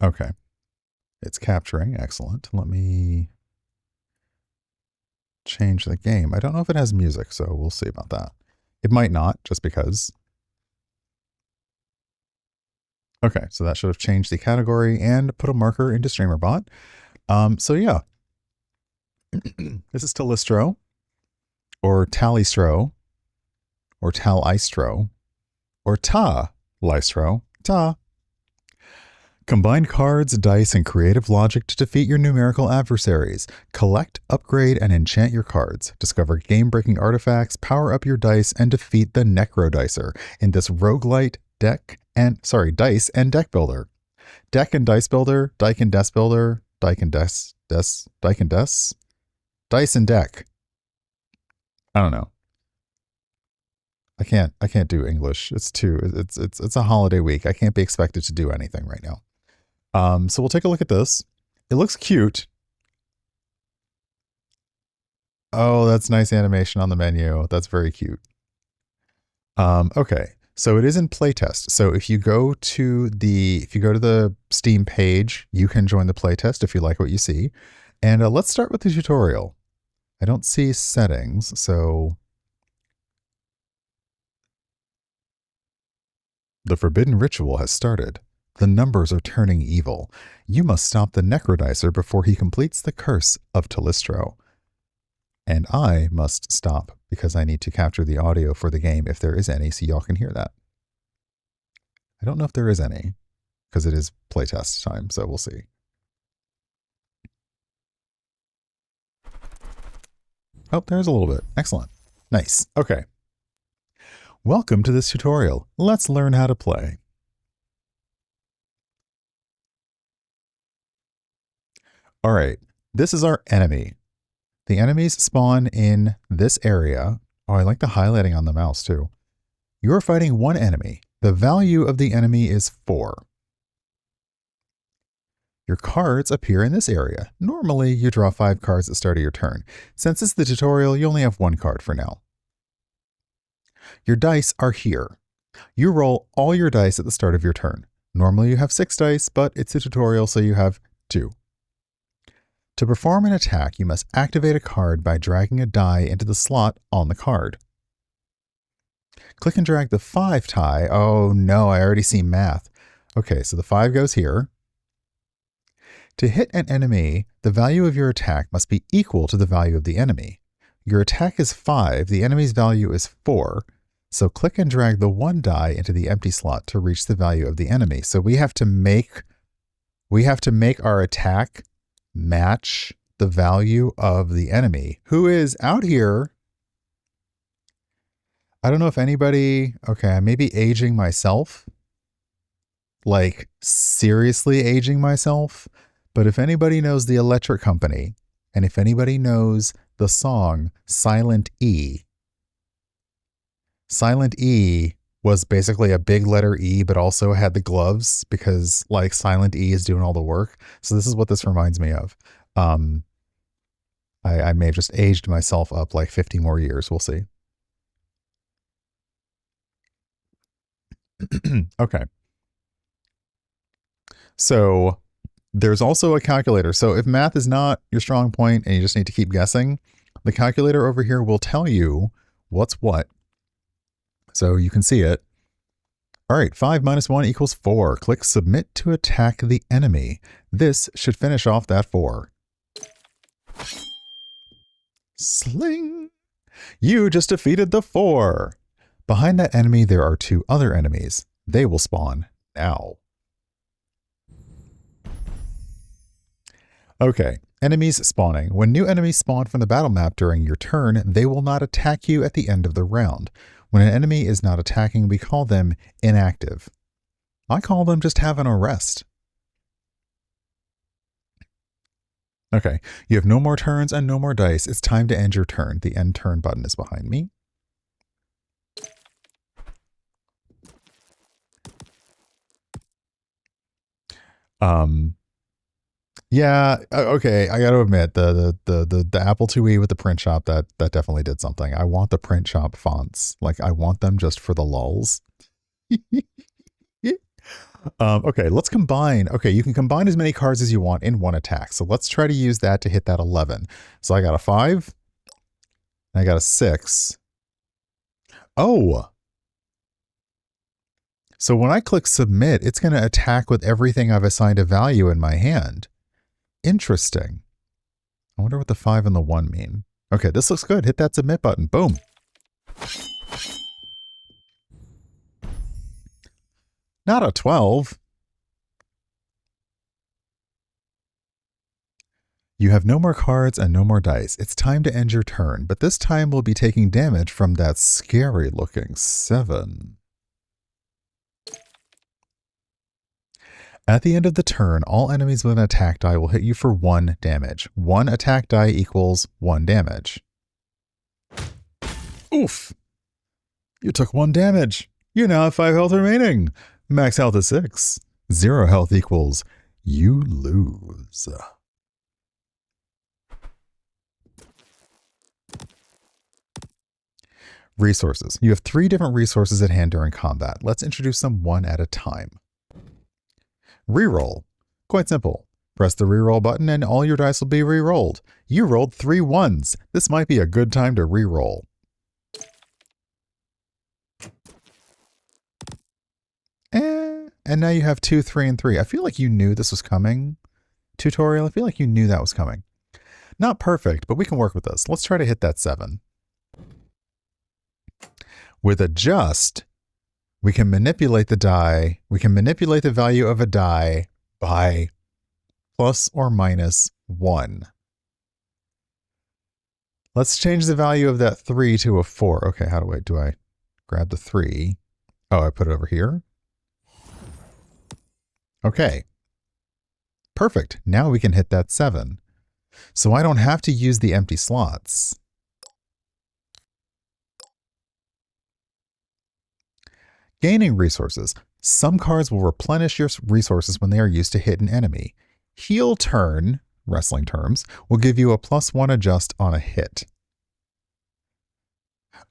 Okay. It's capturing. Excellent. Let me change the game. I don't know if it has music, so we'll see about that. It might not, just because. Okay, so that should have changed the category and put a marker into StreamerBot. So yeah. This is Talystro, or Talystro, or Talystro, or Talystro. Ta. Combine cards, dice, and creative logic to defeat your numerical adversaries. Collect, upgrade, and enchant your cards. Discover game-breaking artifacts, power up your dice, and defeat the Necrodicer in this roguelite dice and deck builder. Deck and dice builder, dice and desk builder, dice and dice and deck. I don't know. I can't do English. It's a holiday week. I can't be expected to do anything right now. So we'll take a look at this. It looks cute. Oh, that's nice animation on the menu. That's very cute. Okay. So it is in playtest. So if you go to the Steam page, you can join the playtest if you like what you see. And let's start with the tutorial. I don't see settings, so the forbidden ritual has started. The numbers are turning evil. You must stop the Necrodicer before he completes the curse of Talystro. And I must stop because I need to capture the audio for the game if there is any, so y'all can hear that. I don't know if there is any, because it is playtest time, so we'll see. Oh, there's a little bit. Excellent. Nice. Okay. Welcome to this tutorial. Let's learn how to play. All right, this is our enemy. The enemies spawn in this area. Oh, I like the highlighting on the mouse too. You're fighting one enemy. The value of the enemy is 4. Your cards appear in this area. Normally, you draw 5 cards at the start of your turn. Since it's the tutorial, you only have 1 card for now. Your dice are here. You roll all your dice at the start of your turn. Normally, you have 6 dice, but it's a tutorial, so you have 2. To perform an attack, you must activate a card by dragging a die into the slot on the card. Click and drag the 5 die. Oh no, I already see math. Okay, so the 5 goes here. To hit an enemy, the value of your attack must be equal to the value of the enemy. Your attack is 5, the enemy's value is 4, so click and drag the 1 die into the empty slot to reach the value of the enemy. So we have to make our attack match the value of the enemy, who is out here. I don't know if anybody, okay, I may be aging myself, like seriously aging myself, but if anybody knows the Electric Company, and if anybody knows the song Silent E was basically a big letter E, but also had the gloves because like Silent E is doing all the work. So this is what this reminds me of. I may have just aged myself up like 50 more years. We'll see. Okay. So there's also a calculator. So if math is not your strong point and you just need to keep guessing, the calculator over here will tell you what's what. So you can see it. All right, 5 minus 1 equals 4. Click submit to attack the enemy. This should finish off that 4. Sling! You just defeated the 4. Behind that enemy, there are 2 other enemies. They will spawn now. Okay, enemies spawning. When new enemies spawn from the battle map during your turn, they will not attack you at the end of the round. When an enemy is not attacking, we call them inactive. I call them just having a rest. Okay, you have no more turns and no more dice. It's time to end your turn. The end turn button is behind me. Yeah, okay, I got to admit the Apple IIe with the print shop that definitely did something. I want the print shop fonts. Like I want them just for the lulz. Okay, let's combine. Okay, you can combine as many cards as you want in one attack. So let's try to use that to hit that 11. So I got a 5. And I got a 6. Oh! So when I click submit, it's going to attack with everything I've assigned a value in my hand. Interesting. I wonder what the 5 and the 1 mean. Okay, this looks good. Hit that submit button. Boom. Not a 12. You have no more cards and no more dice. It's time to end your turn, but this time we'll be taking damage from that scary looking 7. At the end of the turn, all enemies with an attack die will hit you for 1 damage. 1 attack die equals 1 damage. Oof! You took 1 damage. You now have 5 health remaining. Max health is 6. 0 health equals you lose. Resources. You have 3 different resources at hand during combat. Let's introduce them one at a time. Reroll. Quite simple. Press the reroll button and all your dice will be rerolled. You rolled 3 1s. This might be a good time to reroll. And now you have 2, 3, and 3. I feel like you knew this was coming. Tutorial, I feel like you knew that was coming. Not perfect, but we can work with this. Let's try to hit that 7. With adjust, we can manipulate the die. We can manipulate the value of a die by plus or minus 1. Let's change the value of that 3 to a 4. Okay, how do I grab the 3? Oh, I put it over here. Okay. Perfect. Now we can hit that 7. So I don't have to use the empty slots. Gaining resources. Some cards will replenish your resources when they are used to hit an enemy. Heal turn, wrestling terms, will give you a +1 adjust on a hit.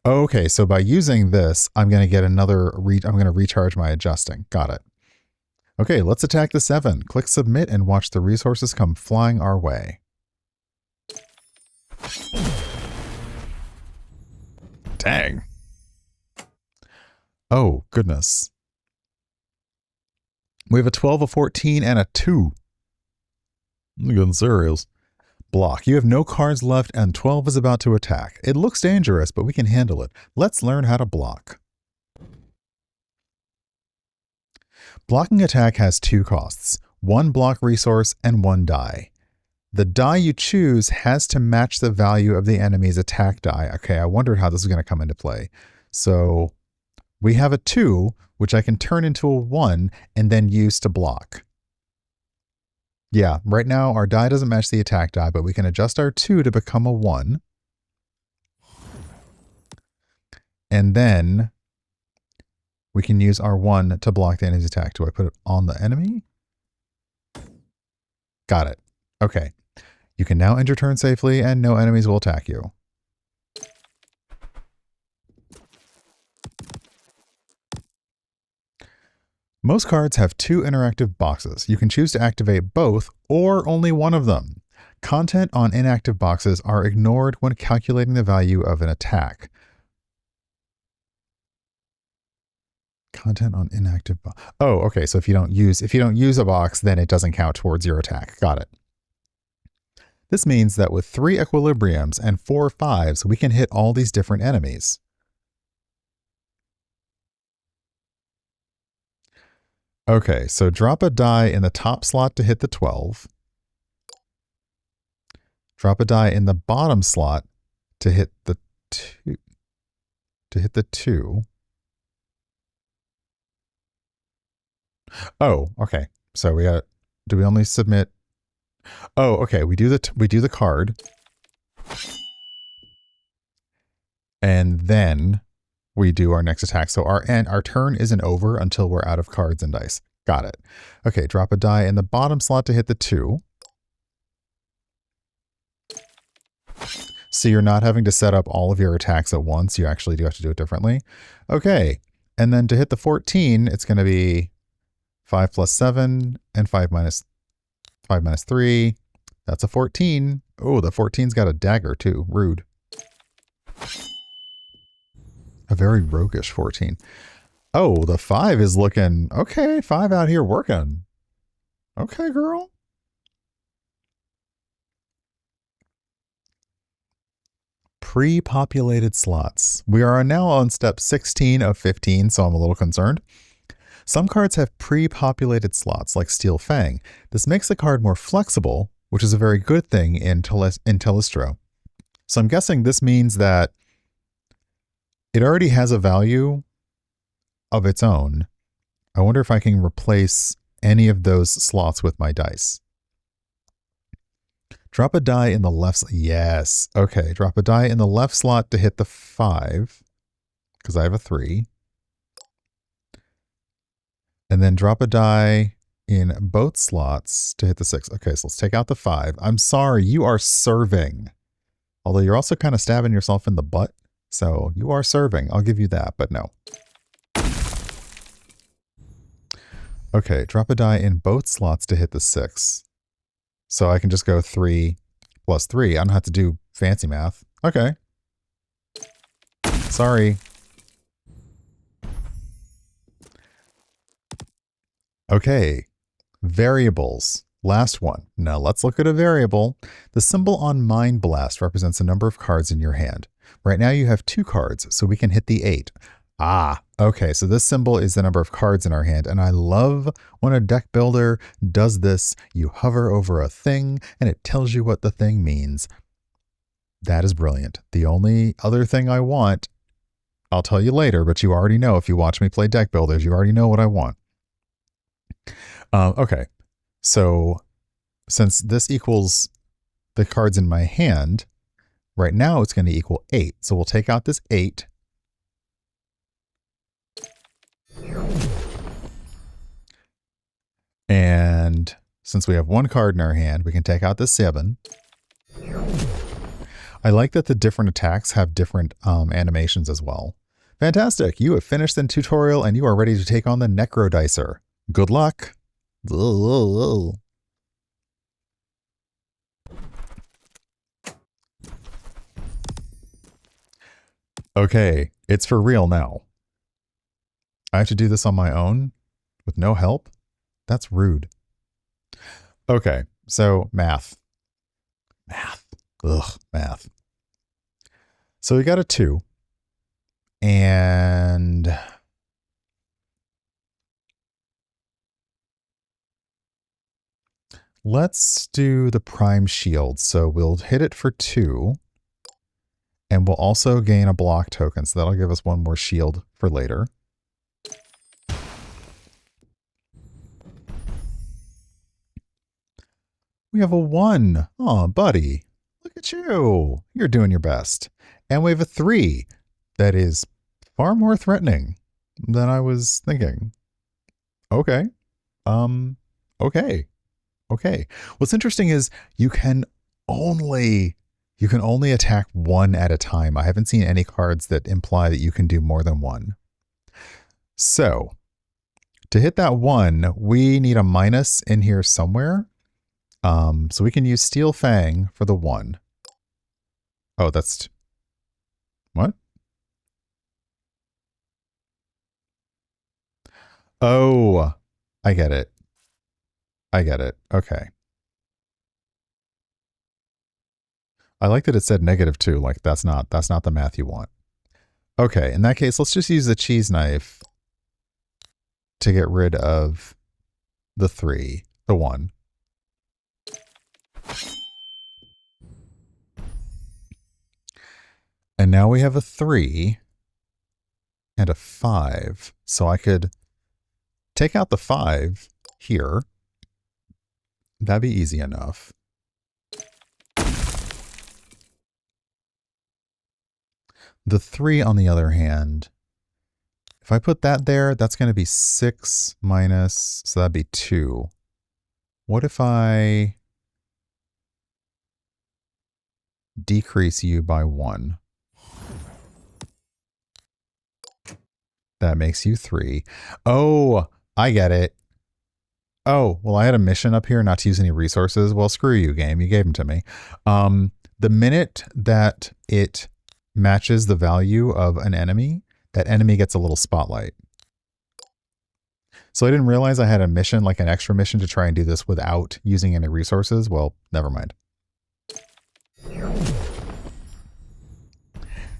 Okay, so by using this, I'm going to get another, I'm going to recharge my adjusting. Got it. Okay, let's attack the 7. Click submit and watch the resources come flying our way. Dang. Oh, goodness. We have a 12, a 14, and a 2. I'm getting serious. Block. You have no cards left and 12 is about to attack. It looks dangerous, but we can handle it. Let's learn how to block. Blocking attack has 2 costs. 1 block resource and 1 die. The die you choose has to match the value of the enemy's attack die. Okay, I wondered how this is going to come into play. So we have a 2, which I can turn into a 1 and then use to block. Yeah, right now our die doesn't match the attack die, but we can adjust our 2 to become a 1. And then we can use our 1 to block the enemy's attack. Do I put it on the enemy? Got it. Okay. You can now end your turn safely and no enemies will attack you. Most cards have 2 interactive boxes. You can choose to activate both or only one of them. Content on inactive boxes are ignored when calculating the value of an attack. Content on inactive box. Oh, okay. So if you don't use a box, then it doesn't count towards your attack. Got it. This means that with 3 equilibriums and 4 5s, we can hit all these different enemies. Okay, so drop a die in the top slot to hit the 12. Drop a die in the bottom slot to hit the 2. Oh, okay. So we got, do we only submit? Oh, okay. We do the card. And then we do our next attack. So our turn isn't over until we're out of cards and dice. Got it. Okay, drop a die in the bottom slot to hit the 2. So you're not having to set up all of your attacks at once. You actually do have to do it differently. Okay, and then to hit the 14, it's going to be 5 plus 7 and 5 minus 3. That's a 14. Oh, the 14's got a dagger too. Rude. A very roguish 14. Oh, the 5 is looking... Okay, 5 out here working. Okay, girl. Pre-populated slots. We are now on step 16 of 15, so I'm a little concerned. Some cards have pre-populated slots, like Steel Fang. This makes the card more flexible, which is a very good thing in Talystro. So I'm guessing this means that it already has a value of its own. I wonder if I can replace any of those slots with my dice. Drop a die in the left... Yes. Okay, drop a die in the left slot to hit the 5, because I have a 3. And then drop a die in both slots to hit the 6. Okay, so let's take out the 5. I'm sorry, you are serving. Although you're also kind of stabbing yourself in the butt. So you are serving. I'll give you that, but no. Okay, drop a die in both slots to hit the 6. So I can just go 3 plus 3. I don't have to do fancy math. Okay. Sorry. Okay. Variables. Last one. Now let's look at a variable. The symbol on Mind Blast represents the number of cards in your hand. Right now you have 2 cards, so we can hit the 8. Ah, okay, so this symbol is the number of cards in our hand, and I love when a deck builder does this. You hover over a thing, and it tells you what the thing means. That is brilliant. The only other thing I want, I'll tell you later, but you already know if you watch me play deck builders, you already know what I want. Okay, so since this equals the cards in my hand, right now it's going to equal 8. So we'll take out this 8. And since we have 1 card in our hand, we can take out the 7. I like that the different attacks have different animations as well. Fantastic! You have finished the tutorial and you are ready to take on the Necrodicer. Good luck! Okay, it's for real now. I have to do this on my own with no help? That's rude. Okay, so math. Ugh, math. So we got a 2. And let's do the prime shield. So we'll hit it for 2. And we'll also gain a block token. So that'll give us 1 more shield for later. We have a 1. Oh, buddy. Look at you. You're doing your best. And we have a 3 that is far more threatening than I was thinking. Okay. Okay. What's interesting is you can only attack 1 at a time. I haven't seen any cards that imply that you can do more than 1. So to hit that 1, we need a minus in here somewhere. So we can use Steel Fang for the 1. Oh, that's... What? Oh, I get it. Okay. I like that it said -2. Like, that's not the math you want. Okay, in that case, let's just use the cheese knife to get rid of the 3, the 1. And now we have a 3 and a 5. So I could take out the 5 here. That'd be easy enough. The 3, on the other hand, if I put that there, that's going to be 6 minus, so that'd be 2. What if I decrease you by 1? That makes you 3. Oh, I get it. Oh, well, I had a mission up here not to use any resources. Well, screw you, game. You gave them to me. The minute that it matches the value of an enemy, that enemy gets a little spotlight. So I didn't realize I had a mission, like an extra mission to try and do this without using any resources. Well, never mind.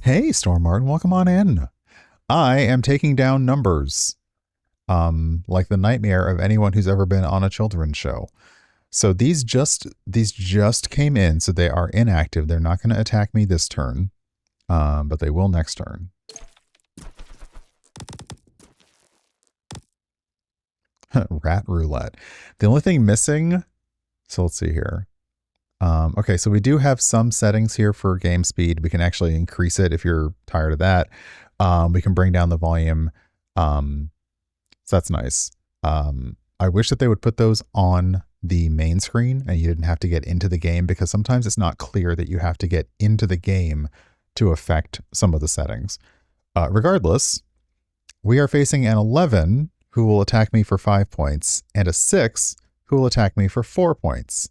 Hey, Storm Martin, welcome on in. I am taking down numbers. Like the nightmare of anyone who's ever been on a children's show. So these just came in, so they are inactive. They're not going to attack me this turn, but they will next turn. Rat roulette. The only thing missing, so let's see here. Okay, so we do have some settings here for game speed. We can actually increase it if you're tired of that. We can bring down the volume. So that's nice. I wish that they would put those on the main screen and you didn't have to get into the game, because sometimes it's not clear that you have to get into the game to affect some of the settings. Regardless, we are facing an 11 who will attack me for 5 points and a 6 who will attack me for 4 points.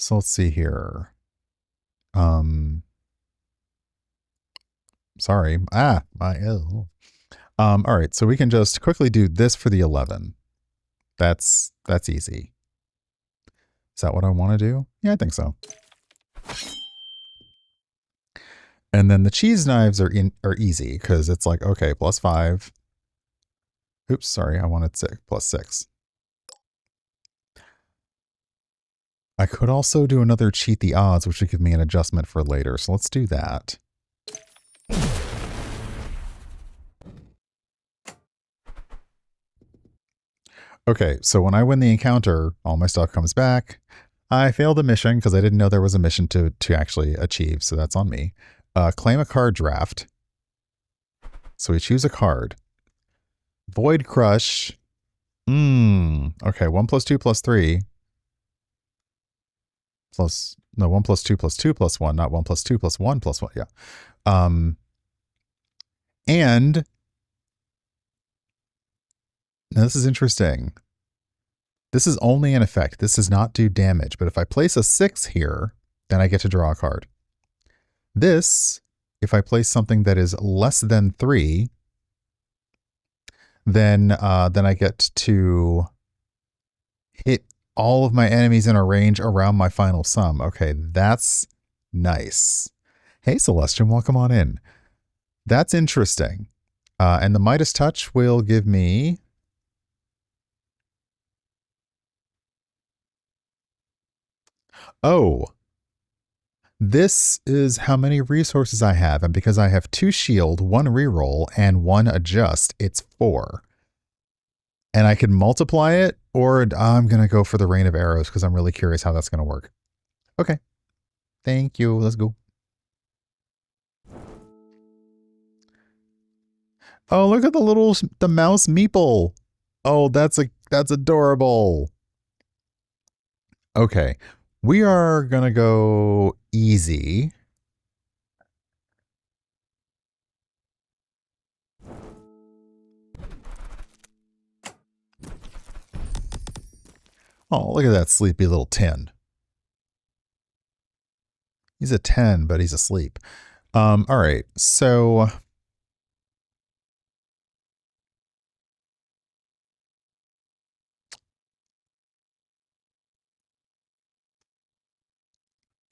So let's see here. Sorry. All right, so we can just quickly do this for the 11. That's easy. Is that what I want to do? Yeah, I think so. And then the cheese knives are easy because it's like, okay, +5. Oops, sorry, I wanted +6. I could also do another cheat the odds, which would give me an adjustment for later. So let's do that. Okay, so when I win the encounter, all my stuff comes back. I failed the mission because I didn't know there was a mission to actually achieve, so that's on me. Claim a card draft. So we choose a card. Void Crush. Okay, 1 + 2 + 3. No, 1 + 2 + 2 + 1, not 1 + 2 + 1 + 1. Yeah. And now this is interesting. This is only an effect. This does not do damage. But if I place a 6 here, then I get to draw a card. This, if I place something that is less than 3, then I get to hit all of my enemies in a range around my final sum. Okay, that's nice. Hey, Celestian, welcome on in. That's interesting. And the Midas Touch will give me... Oh, this is how many resources I have. And because I have 2 shield, 1 reroll, and 1 adjust, it's 4. And I can multiply it, or I'm going to go for the Rain of Arrows because I'm really curious how that's going to work. Okay. Thank you. Let's go. Oh, look at the mouse meeple. Oh, that's adorable. Okay. We are going to go easy. Oh, look at that sleepy little 10. He's a 10, but he's asleep. All right. So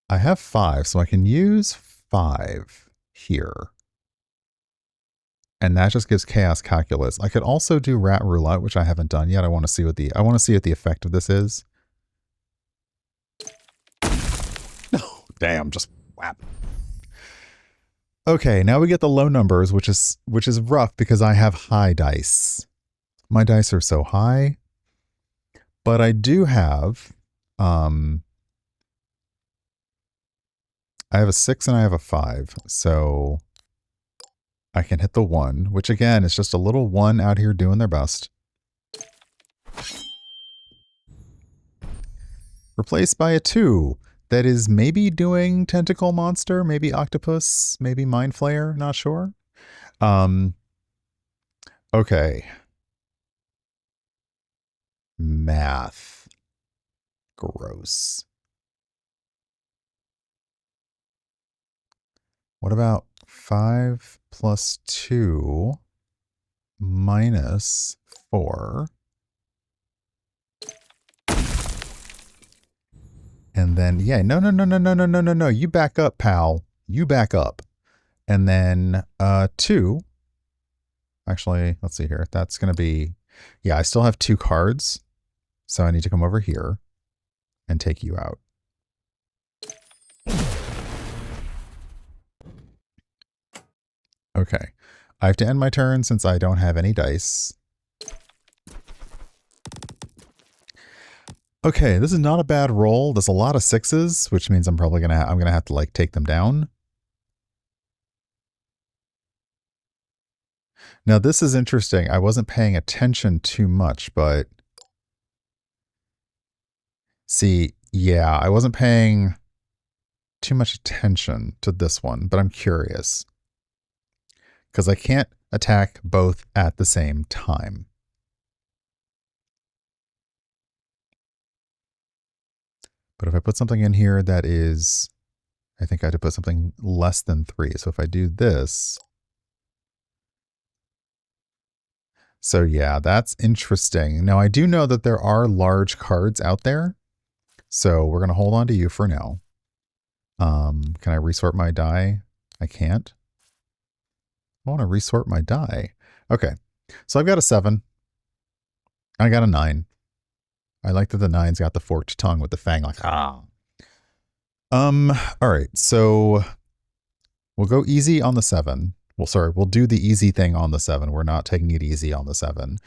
I have 5, so I can use 5 here. And that just gives chaos calculus. I could also do rat roulette, which I haven't done yet. I want to see what the effect of this is. Oh, damn, just whap. Okay, now we get the low numbers, which is rough because I have high dice. My dice are so high. But I do have I have a 6 and I have a 5. So I can hit the 1, which again is just a little 1 out here doing their best. replaced by a 2 that is maybe doing tentacle monster, maybe octopus, maybe mind flayer, not sure. Okay. Math. Gross. What about 5 plus 2 minus 4? And then, yeah, no. You back up, pal. You back up. And then 2. Actually, let's see here. That's going to be, yeah, I still have 2 cards. So I need to come over here and take you out. Okay. I have to end my turn since I don't have any dice. Okay, this is not a bad roll. There's a lot of 6s, which means I'm probably I'm gonna have to like take them down. Now this is interesting. I wasn't paying attention too much, but see, yeah, I wasn't paying too much attention to this one, but I'm curious. Because I can't attack both at the same time. But if I put something in here that is, I think I had to put something less than 3. So if I do this, so yeah, that's interesting. Now I do know that there are large cards out there. So we're going to hold on to you for now. Can I resort my die? I can't. I want to resort my die. Okay. So I've got a 7. I got a 9. I like that the 9's got the forked tongue with the fang, like, ah. All right. So we'll go easy on the 7. Well, sorry, we'll do the easy thing on the 7. We're not taking it easy on the 7.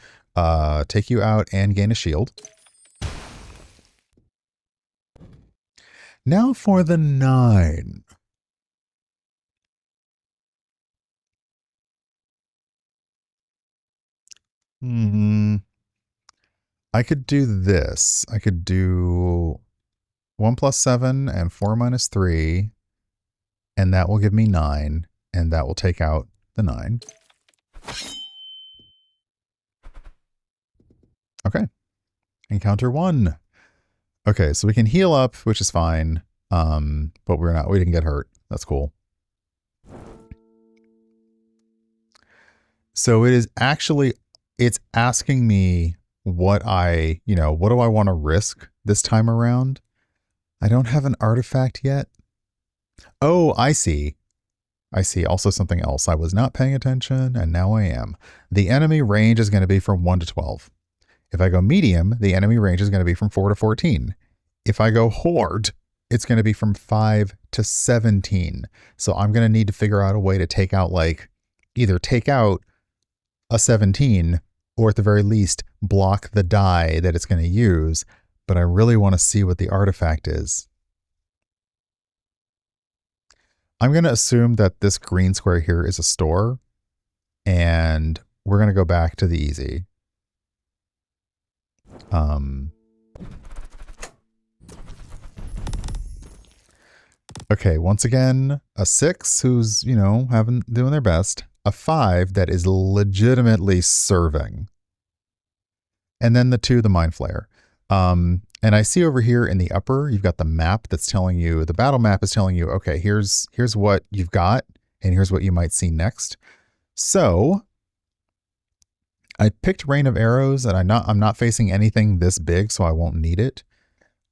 Take you out and gain a shield. Now for the 9. I could do this. I could do 1 plus 7 and 4 minus 3, and that will give me 9, and that will take out the 9. Okay. Encounter 1. Okay, so we can heal up, which is fine. But we didn't get hurt. That's cool. So it is actually, it's asking me what what do I want to risk this time around? I don't have an artifact yet. Oh, I see. I see also something else. I was not paying attention, and now I am. The enemy range is going to be from 1 to 12. If I go medium, the enemy range is going to be from 4 to 14. If I go horde, it's going to be from 5 to 17. So I'm going to need to figure out a way to take out, like, either take out a 17 or at the very least block the die that it's going to use. But I really want to see what the artifact is. I'm going to assume that this green square here is a store, and we're going to go back to the easy. Okay, once again, a 6 who's, doing their best. A 5 that is legitimately serving. And then the 2, the Mind Flayer. And I see over here in the upper, you've got the map that's telling you, the battle map is telling you, okay, here's what you've got, and here's what you might see next. So I picked Rain of Arrows, and I'm not facing anything this big, so I won't need it.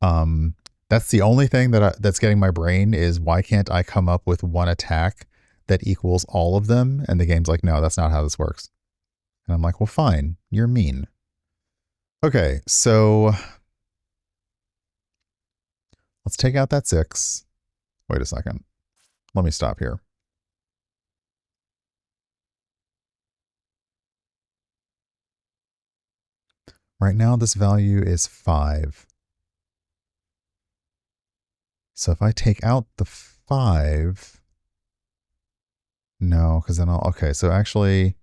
That's the only thing that's getting my brain is why can't I come up with one attack that equals all of them? And the game's like, no, that's not how this works. And I'm like, well, fine, you're mean. Okay, so let's take out that 6. Wait a second. Let me stop here. Right now, this value is 5. So if I take out the 5, no, because then okay, so actually,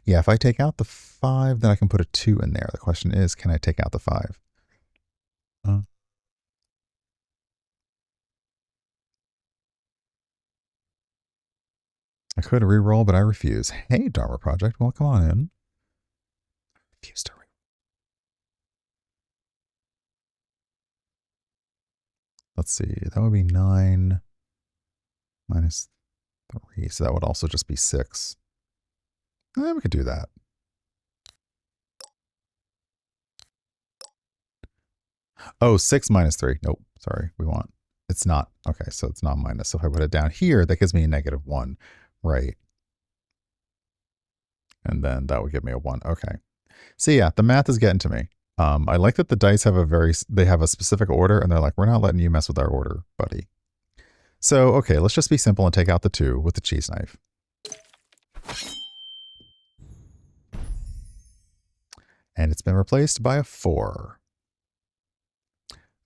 yeah, if I take out the 5, then I can put a 2 in there. The question is, can I take out the 5? could reroll, but I refuse. Hey, Dharma Project, well, come on in. Refuse to reroll. Let's see. That would be 9 minus 3. So that would also just be 6. We could do that. Oh, 6 minus 3. Nope. Sorry. We want. It's not. Okay. So it's not minus. So if I put it down here, that gives me a -1. Right. And then that would give me a 1. Okay. So yeah, the math is getting to me. I like that the dice have they have a specific order, and they're like, we're not letting you mess with our order, buddy. So, okay, let's just be simple and take out the 2 with the cheese knife. And it's been replaced by a 4.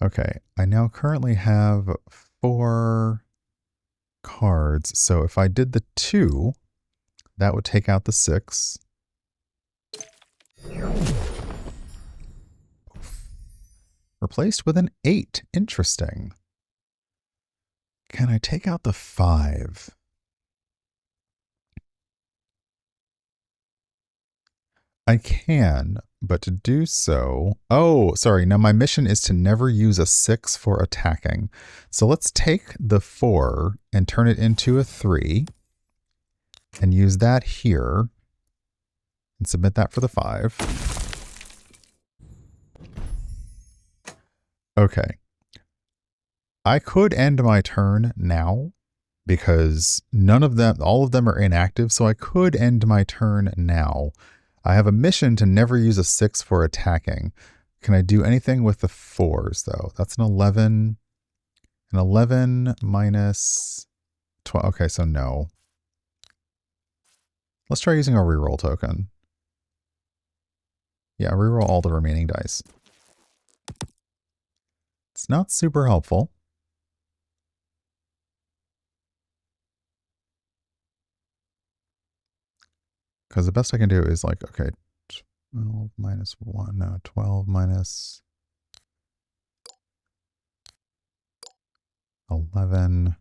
Okay, I now currently have 4 cards. So if I did the 2, that would take out the 6. Replaced with an 8. Interesting. Can I take out the 5? I can, but to do so... Oh, sorry. Now my mission is to never use a 6 for attacking. So let's take the 4 and turn it into a 3 and use that here and submit that for the 5. Okay. I could end my turn now because all of them are inactive, so I could end my turn now. I have a mission to never use a 6 for attacking. Can I do anything with the 4s, though? That's an 11. An 11 minus 12. Okay, so no. Let's try using a reroll token. Yeah, reroll all the remaining dice. It's not super helpful. Because the best I can do is like, okay, 12 minus 1. No, 12 minus 11.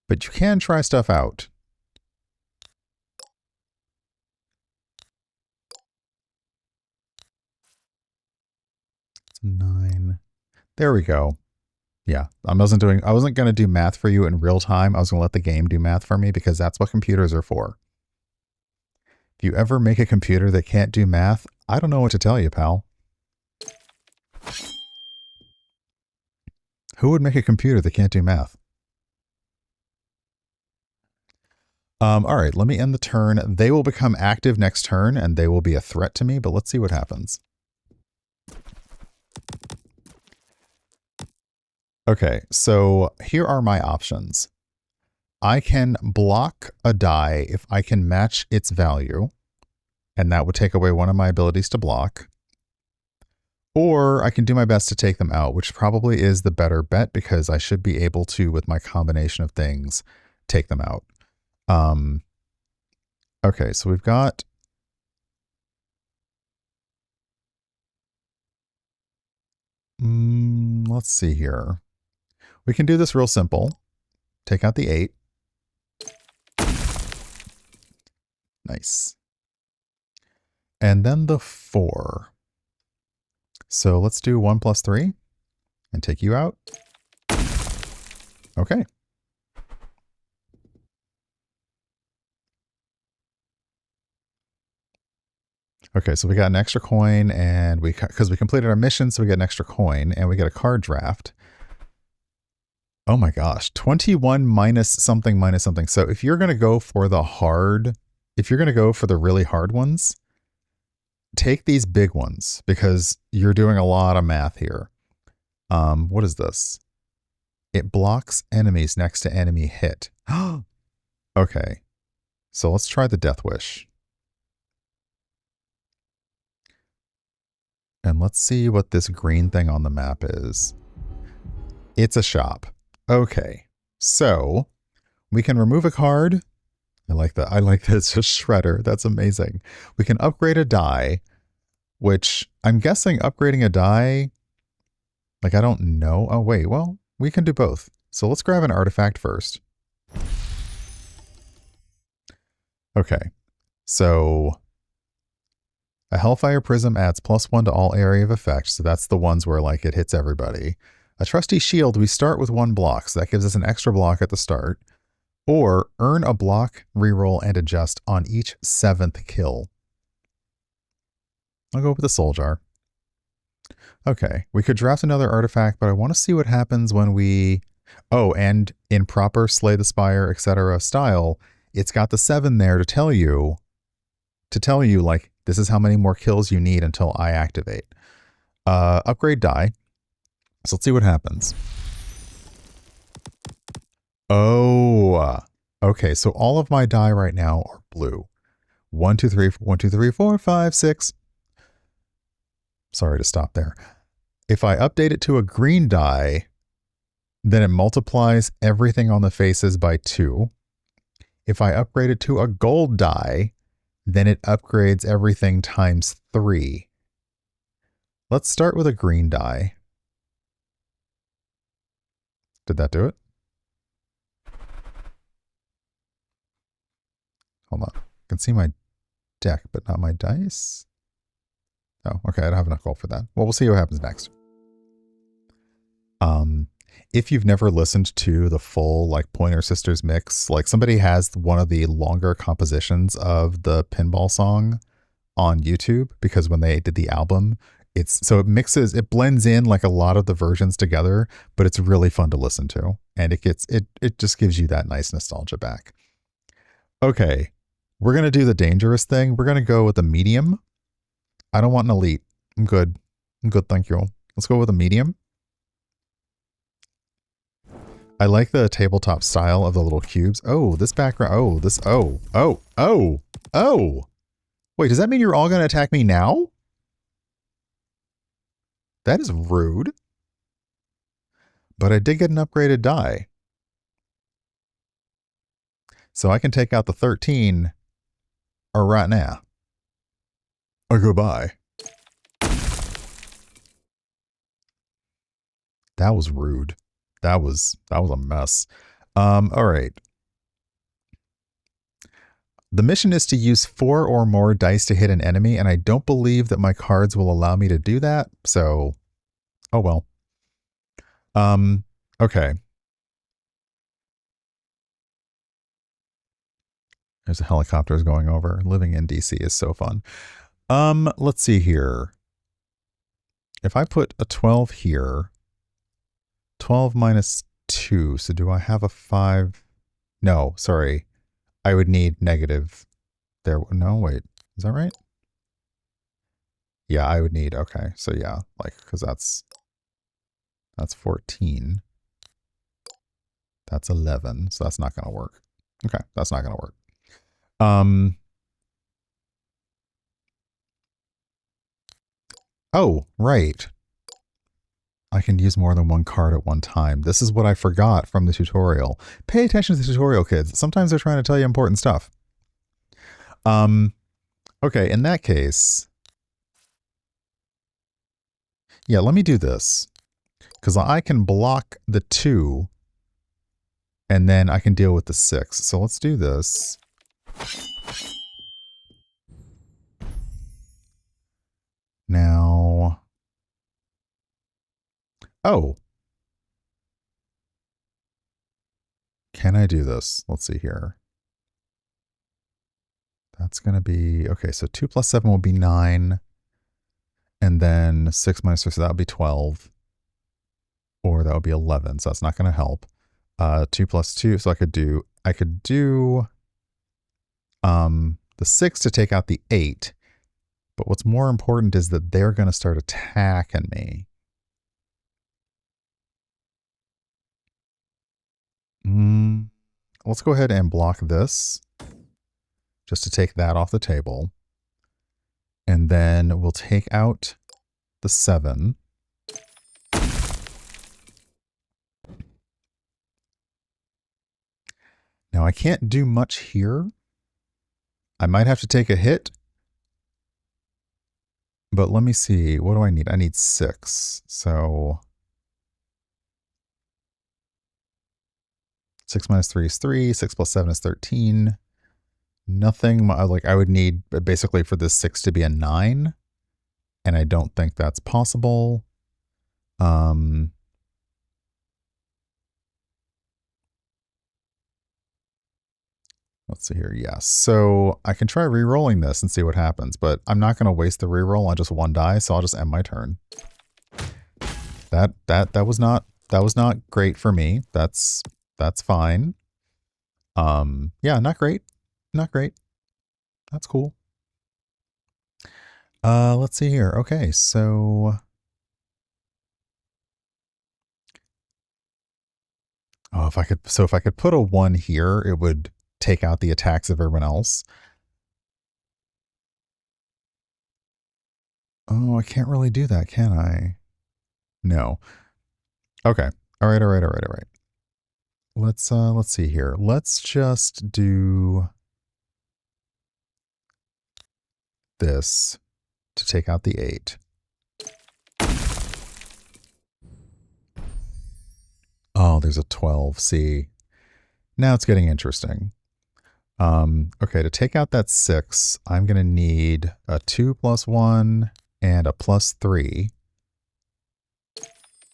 But you can try stuff out. It's 9. There we go. Yeah, I wasn't going to do math for you in real time. I was going to let the game do math for me because that's what computers are for. If you ever make a computer that can't do math, I don't know what to tell you, pal. Who would make a computer that can't do math? All right, let me end the turn. They will become active next turn, and they will be a threat to me, but let's see what happens. Okay, so here are my options. I can block a die if I can match its value, and that would take away one of my abilities to block. Or I can do my best to take them out, which probably is the better bet because I should be able to, with my combination of things, take them out. Okay, so we've got... let's see here. We can do this real simple. Take out the 8. Nice. And then the 4. So let's do 1 plus 3 and take you out. Okay. Okay, so we got an extra coin and because we completed our mission, so we get an extra coin and we get a card draft. Oh my gosh, 21 minus something. So if you're going to go for if you're going to go for the really hard ones, take these big ones because you're doing a lot of math here. What is this? It blocks enemies next to enemy hit. Okay, so let's try the Death Wish. And let's see what this green thing on the map is. It's a shop. Okay, so we can remove a card. I like that. I like that it's a shredder. That's amazing. We can upgrade a die, which I'm guessing upgrading a die, like I don't know. Oh, wait, well, we can do both. So let's grab an artifact first. Okay, so a Hellfire Prism adds +1 to all area of effect, so that's the ones where like it hits everybody. A Trusty Shield, we start with 1 block, so that gives us an extra block at the start. Or earn a block, reroll, and adjust on each 7th kill. I'll go with the Soul Jar. Okay, we could draft another artifact, but I want to see what happens when we... Oh, and in proper Slay the Spire, etc. style, it's got the 7 there to tell you, like, this is how many more kills you need until I activate. Upgrade die. So let's see what happens. Oh, okay. So all of my die right now are blue. 1, 2, 3, 1, 2, 3, 4, 5, 6. Sorry to stop there. If I update it to a green die, then it multiplies everything on the faces by 2. If I upgrade it to a gold die, then it upgrades everything times 3. Let's start with a green die. Did that do it? Hold on. I can see my deck, but not my dice. Oh, okay. I don't have enough gold for that. Well, we'll see what happens next. If you've never listened to the full like Pointer Sisters mix, like somebody has one of the longer compositions of the pinball song on YouTube, because when they did the album, it blends in like a lot of the versions together, but it's really fun to listen to. And it just gives you that nice nostalgia back. Okay. We're going to do the dangerous thing. We're going to go with a medium. I don't want an elite. I'm good. Thank you. Let's go with a medium. I like the tabletop style of the little cubes. Oh, this background. Oh. Wait, does that mean you're all going to attack me now? That is rude. But I did get an upgraded die. So I can take out the 13 right now. Or goodbye. That was rude. That was a mess. All right. The mission is to use 4 or more dice to hit an enemy, and I don't believe that my cards will allow me to do that. So, oh well. Okay. There's a helicopters going over. Living in DC is so fun. Let's see here. If I put a 12 here, 12 minus 2. So do I have a 5? No, sorry. I would need negative there. No, wait. Is that right? Yeah, I would need. Okay. So yeah, like, because that's 14. That's 11. So that's not going to work. Okay. That's not going to work. Oh, right. I can use more than one card at one time. This is what I forgot from the tutorial. Pay attention to the tutorial, kids. Sometimes they're trying to tell you important stuff. Okay, in that case, yeah, let me do this. Because I can block the 2, and then I can deal with the 6. So let's do this. Now, oh. Can I do this? Let's see here. That's going to be, okay, so 2 plus 7 will be 9. And then 6 minus 6, so that would be 12. Or that would be 11, so that's not going to help. 2 plus 2, so I could do the 6 to take out the 8. But what's more important is that they're going to start attacking me. Let's go ahead and block this, just to take that off the table. And then we'll take out the 7. Now I can't do much here. I might have to take a hit. But let me see. What do I need? I need 6. So 6 minus 3 is 3. 6 plus 7 is 13. Nothing, like I would need basically for this 6 to be a 9, and I don't think that's possible. Let's see here. Yes. So I can try re-rolling this and see what happens, but I'm not going to waste the re-roll on just one die, so I'll just end my turn. That was not great for me. That's fine. Yeah, not great. Not great. That's cool. Let's see here. Okay, so if I could put a 1 here, it would take out the attacks of everyone else. Oh, I can't really do that, can I? No. Okay. All right. Let's see here. Let's just do this to take out the 8. Oh, there's a 12. See, now it's getting interesting. Okay, to take out that 6, I'm going to need a 2 + 1 and a +3.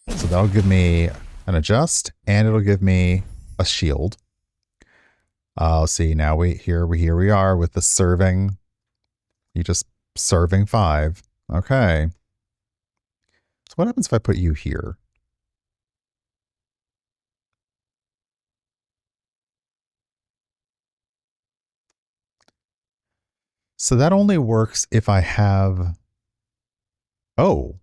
So that'll give me an adjust, and it'll give me a shield. See, now here we are with the serving. You just serving 5. Okay. So what happens if I put you here? So that only works if I have... Oh.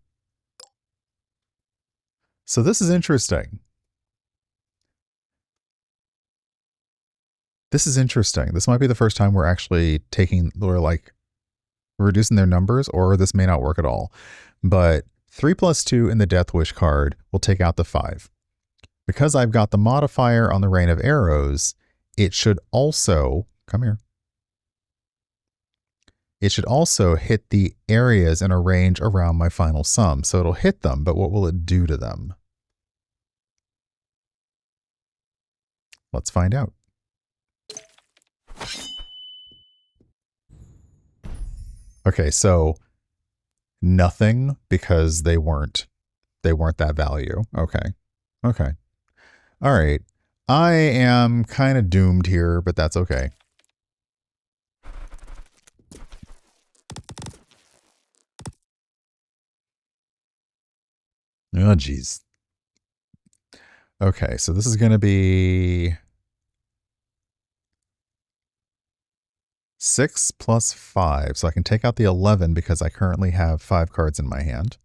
So this is interesting. This is interesting. This might be the first time we're actually we're like reducing their numbers, or this may not work at all. But 3 + 2 in the Death Wish card will take out the 5. Because I've got the modifier on the Rain of Arrows, it should also... Come here. It should also hit the areas in a range around my final sum. So it'll hit them, but what will it do to them? Let's find out. Okay, so nothing, because they weren't that value. Okay. Okay. All right. I am kind of doomed here, but that's okay. Oh, geez. Okay, so this is going to be 6 + 5. So I can take out the 11 because I currently have 5 cards in my hand.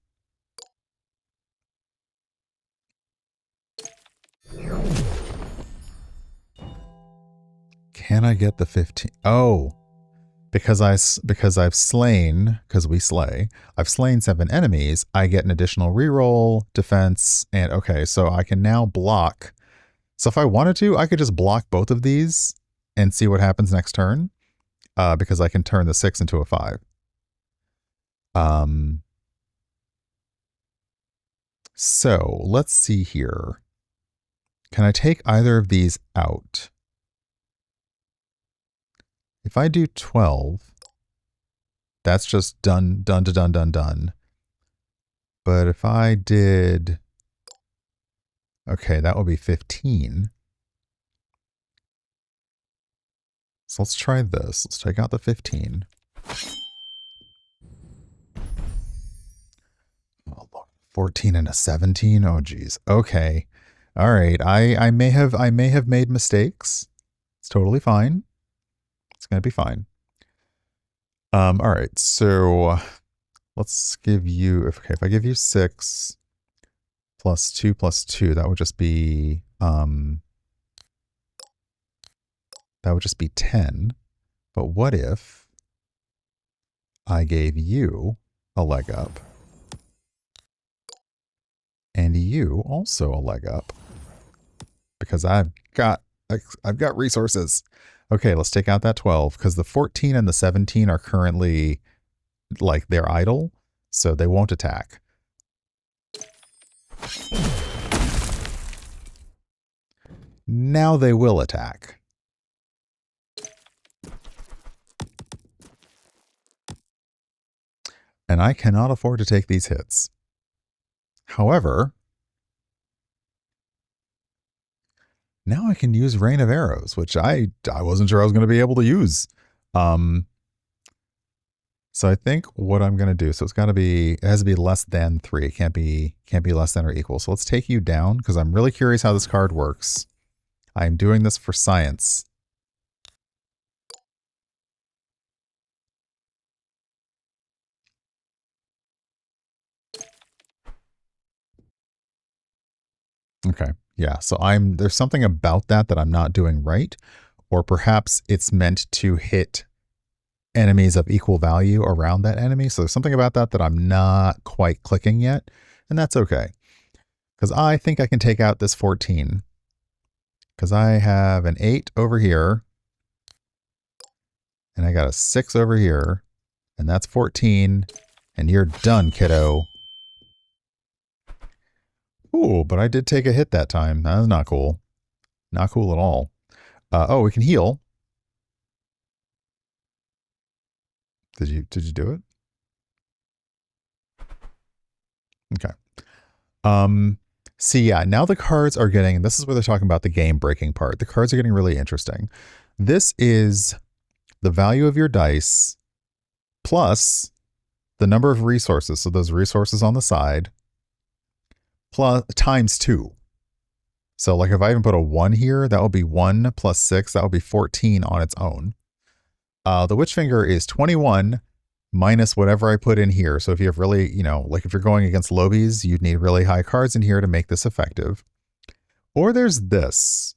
Can I get the 15? Oh, because I've slain, because we slay, I've slain 7 enemies, I get an additional reroll, defense, and okay, so I can now block. So if I wanted to, I could just block both of these and see what happens next turn, because I can turn the 6 into a 5. So let's see here. Can I take either of these out? If I do 12, that's just done. But if I did, okay, that will be 15. So let's try this. Let's take out the 15. Oh, look, 14 and a 17. Oh, geez. Okay. All right. I may have made mistakes. It's totally fine. It's going to be fine. All right. So let's give you, if I give you 6 + 2 + 2, that would just be 10. But what if I gave you a leg up and you also a leg up? Because I've got resources. Okay, let's take out that 12, because the 14 and the 17 are currently, like, they're idle, so they won't attack. Now they will attack. And I cannot afford to take these hits. However, now I can use Rain of Arrows, which I wasn't sure I was going to be able to use. So I think what I'm going to do, so it has to be less than 3. It can't be less than or equal. So let's take you down because I'm really curious how this card works. I'm doing this for science. Okay. Yeah. So there's something about that I'm not doing right, or perhaps it's meant to hit enemies of equal value around that enemy. So there's something about that I'm not quite clicking yet, and that's okay. Because I think I can take out this 14. Because I have an 8 over here, and I got a 6 over here, and that's 14, and you're done, kiddo. Ooh, but I did take a hit that time. That was not cool. Not cool at all. Oh, we can heal. Did you do it? Okay. See, yeah, now the cards are getting, this is where they're talking about the game breaking part. The cards are getting really interesting. This is the value of your dice plus the number of resources. So those resources on the side plus times 2. So like if I even put a 1 here, that would be 1 plus 6. That would be 14 on its own. The Witch Finger is 21 minus whatever I put in here. So if you have really, like if you're going against lobies, you'd need really high cards in here to make this effective. Or there's this.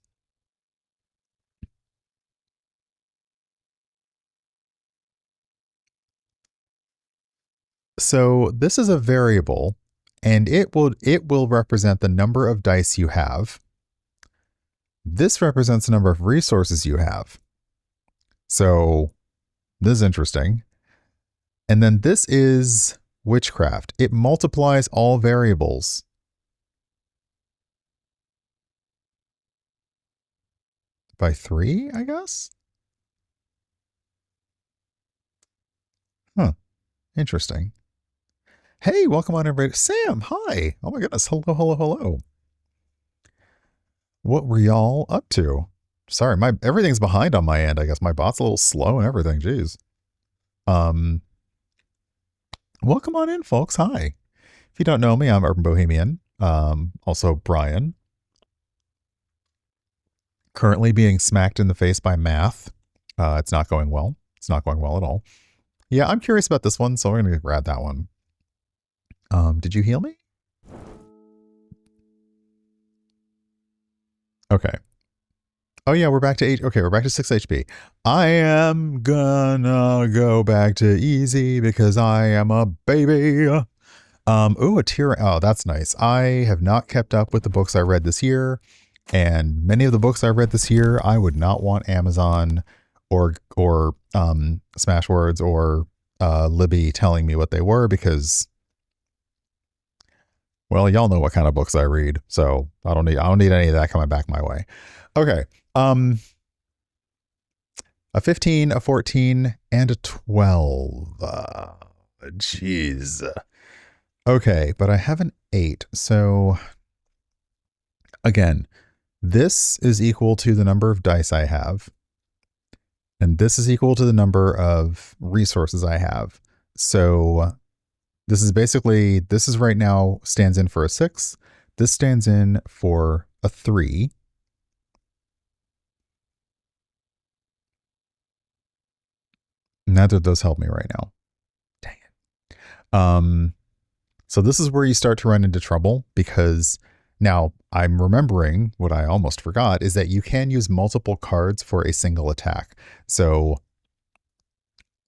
So this is a variable, and it will represent the number of dice you have. This represents the number of resources you have. So this is interesting. And then this is witchcraft. It multiplies all variables. By 3, I guess? Huh. Interesting. Hey, welcome on everybody. Sam, hi. Oh my goodness. Hello, hello, hello. What were y'all up to? Sorry, everything's behind on my end. I guess my bot's a little slow and everything. Jeez. Welcome on in, folks. Hi. If you don't know me, I'm Urban Bohemian. Also Brian. Currently being smacked in the face by math. It's not going well. It's not going well at all. Yeah, I'm curious about this one, so I'm going to grab that one. Did you heal me? Okay. Oh yeah, we're back to 8. Okay, we're back to 6 HP. I am gonna go back to easy because I am a baby. Ooh, a tier. Oh, that's nice. I have not kept up with the books I read this year, and many of the books I read this year, I would not want Amazon or Smashwords or Libby telling me what they were because, well, y'all know what kind of books I read, so I don't need any of that coming back my way. Okay. A 15, a 14, and a 12. Jeez. Okay, but I have an 8. So again, this is equal to the number of dice I have. And this is equal to the number of resources I have. So this is right now stands in for a 6. This stands in for a 3. Neither of those help me right now. Dang it. So this is where you start to run into trouble because now I'm remembering what I almost forgot is that you can use multiple cards for a single attack. So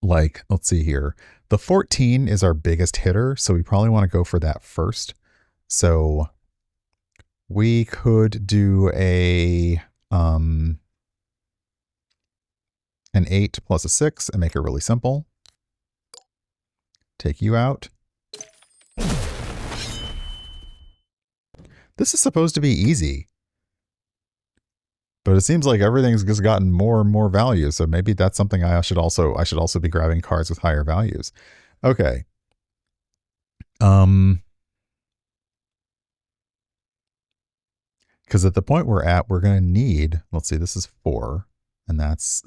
like, let's see here. The 14 is our biggest hitter, so we probably want to go for that first. So we could do an 8 plus a 6 and make it really simple. Take you out. This is supposed to be easy. But it seems like everything's just gotten more and more value, so maybe that's something I should also be grabbing cards with higher values. Okay. Because at the point we're at, we're going to need, let's see, this is 4, and that's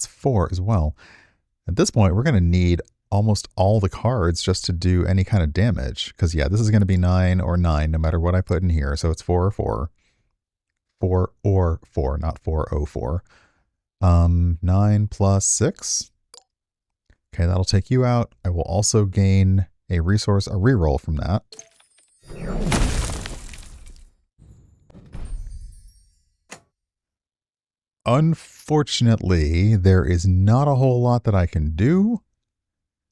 4 as well. At this point, we're going to need almost all the cards just to do any kind of damage. Because, yeah, this is going to be 9 or 9, no matter what I put in here. So it's 4 or 4. 4 or 4, not 404. 9 plus 6. Okay, that'll take you out. I will also gain a resource, a reroll from that. Unfortunately, there is not a whole lot that I can do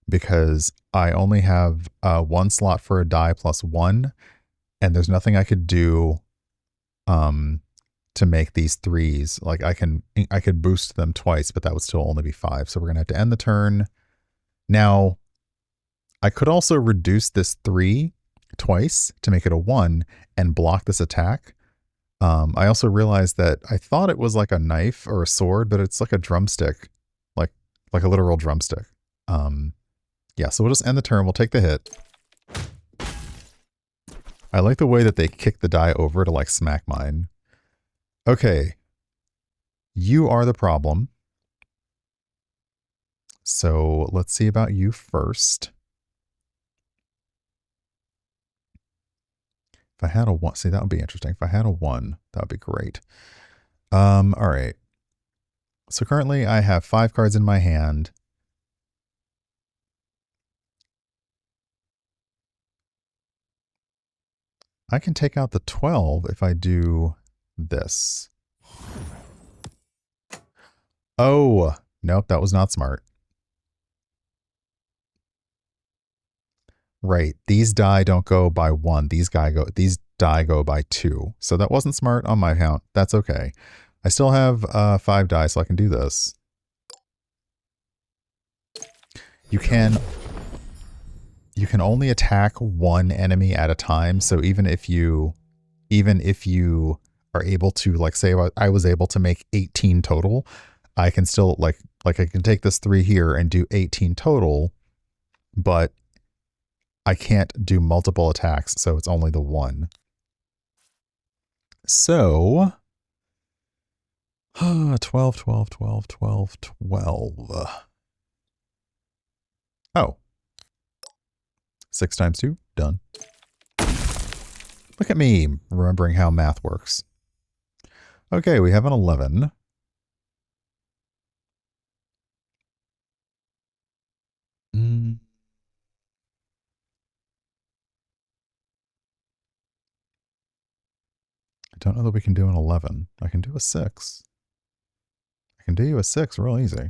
because I only have 1 slot for a die plus 1, and there's nothing I could do to make these 3s. Like I could boost them twice, but that would still only be 5. So we're gonna have to end the turn. Now, I could also reduce this 3 twice to make it a 1 and block this attack. I also realized that I thought it was like a knife or a sword, but it's like a drumstick, like a literal drumstick. Yeah, so we'll just end the turn. We'll take the hit. I like the way that they kick the die over to like smack mine. Okay. You are the problem. So let's see about you first. If I had a 1, see, that would be interesting. If I had a 1, that would be great. All right. So currently I have 5 cards in my hand. I can take out the 12 if I do this. Oh, nope, that was not smart. Right, these die don't go by 1. These die go by 2. So that wasn't smart on my count. That's okay. I still have 5 die, so I can do this. You can only attack 1 enemy at a time. So even if you are able to, like, say I was able to make 18 total, I can still like I can take this 3 here and do 18 total, but I can't do multiple attacks, so it's only the 1. So 12, 12, 12, 12, 12. Oh. 6 times 2, done. Look at me, remembering how math works. Okay, we have an 11. I don't know that we can do an 11. I can do a 6. I can do you a 6 real easy.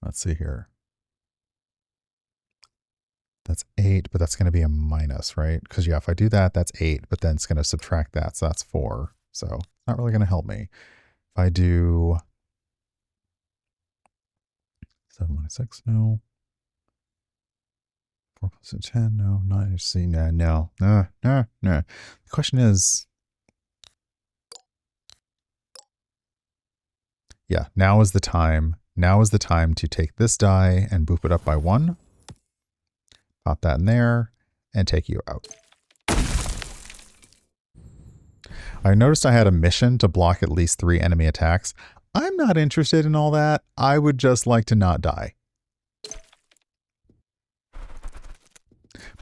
Let's see here. That's 8, but that's going to be a minus, right? Because, yeah, if I do that, that's 8, but then it's going to subtract that, so that's 4. So it's not really going to help me. If I do 7 minus 6, no. 4 plus 10, no. 9, see, no, no. The question is, yeah, now is the time. Now is the time to take this die and boop it up by 1. Pop that in there and take you out. I noticed I had a mission to block at least 3 enemy attacks. I'm not interested in all that. I would just like to not die.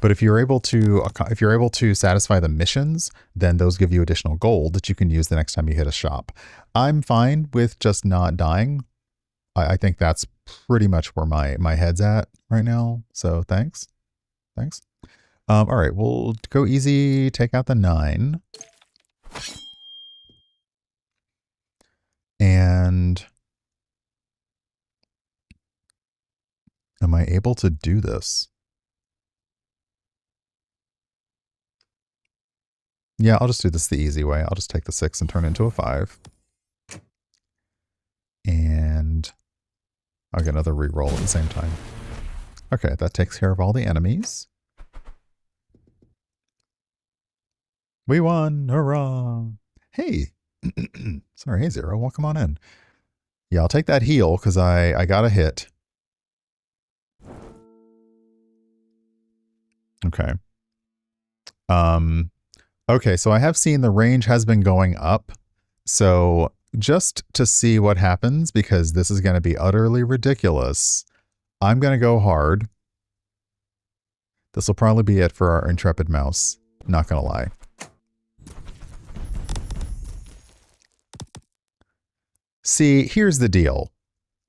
But if you're able to satisfy the missions, then those give you additional gold that you can use the next time you hit a shop. I'm fine with just not dying. I think that's pretty much where my head's at right now. So thanks. Thanks. All right, we'll go easy, take out the 9. And am I able to do this? Yeah, I'll just do this the easy way. I'll just take the 6 and turn it into a 5. And I'll get another reroll at the same time. Okay, that takes care of all the enemies. We won. Hurrah. Hey. Sorry, hey, Zero. Welcome on in. Yeah, I'll take that heal because I got a hit. Okay. Okay, so I have seen the range has been going up. So just to see what happens, because this is going to be utterly ridiculous, I'm going to go hard. This will probably be it for our intrepid mouse. Not going to lie. See, here's the deal.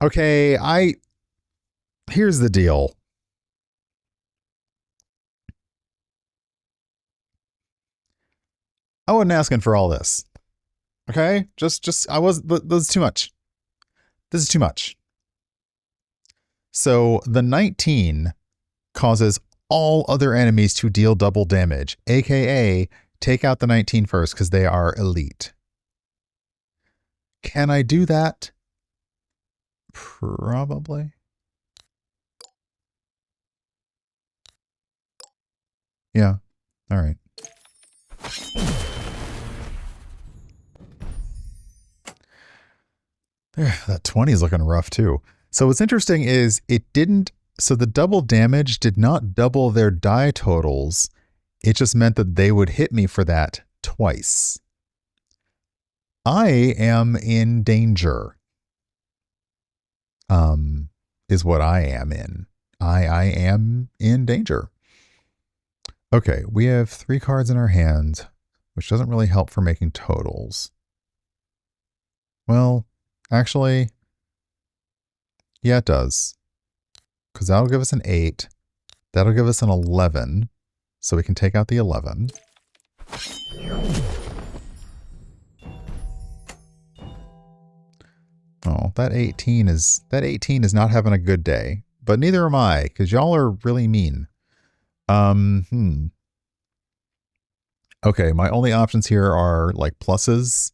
Okay, here's the deal. I wasn't asking for all this. Okay? This is too much. This is too much. So the 19 causes all other enemies to deal double damage, aka take out the 19 first because they are elite. Can I do that? Probably. Yeah. All right. There, that 20 is looking rough too. So what's interesting is so the double damage did not double their die totals. It just meant that they would hit me for that twice. I am in danger. Is what I am in. I am in danger. Okay, we have 3 cards in our hand, which doesn't really help for making totals. Well, actually, yeah, it does. Because that'll give us an 8. That'll give us an 11. So we can take out the 11. Oh, that 18 is not having a good day. But neither am I, because y'all are really mean. Okay, my only options here are like pluses.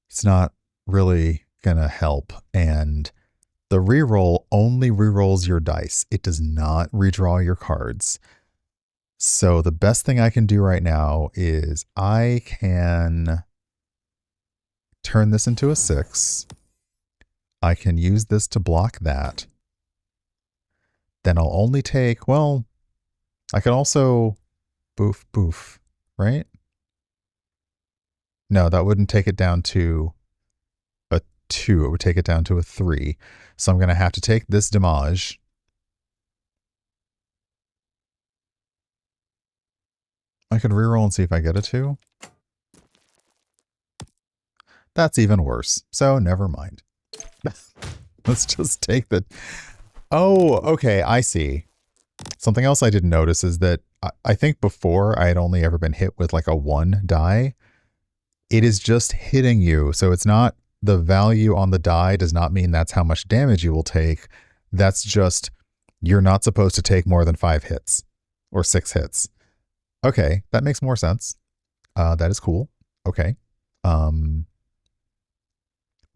It's not really gonna help. And the reroll only rerolls your dice. It does not redraw your cards. So the best thing I can do right now is I can turn this into a 6. I can use this to block that. Then I'll only take, well, I can also boof, boof, right? No, that wouldn't take it down to a 2. It would take it down to a 3. So I'm going to have to take this damage. I could reroll and see if I get a 2. That's even worse. So never mind. Let's just take the... Oh, okay, I see. Something else I didn't notice is that I think before I had only ever been hit with like a 1 die. It is just hitting you. So it's not the value on the die does not mean that's how much damage you will take. That's just you're not supposed to take more than 5 hits or 6 hits. Okay, that makes more sense. That is cool. Okay.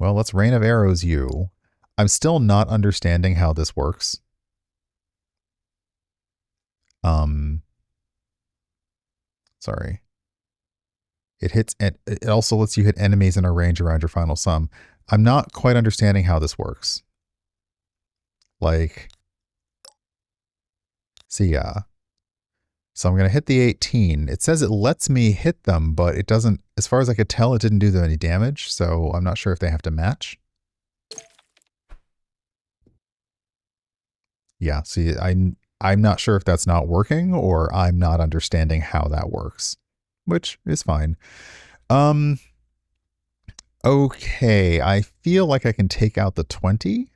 Well, let's Rain of Arrows you. I'm still not understanding how this works. Sorry. It also lets you hit enemies in a range around your final sum. I'm not quite understanding how this works. Like, see, yeah. So I'm going to hit the 18. It says it lets me hit them, but it doesn't, as far as I could tell, it didn't do them any damage. So I'm not sure if they have to match. Yeah, see, I'm not sure if that's not working or I'm not understanding how that works, which is fine. Okay, I feel like I can take out the 20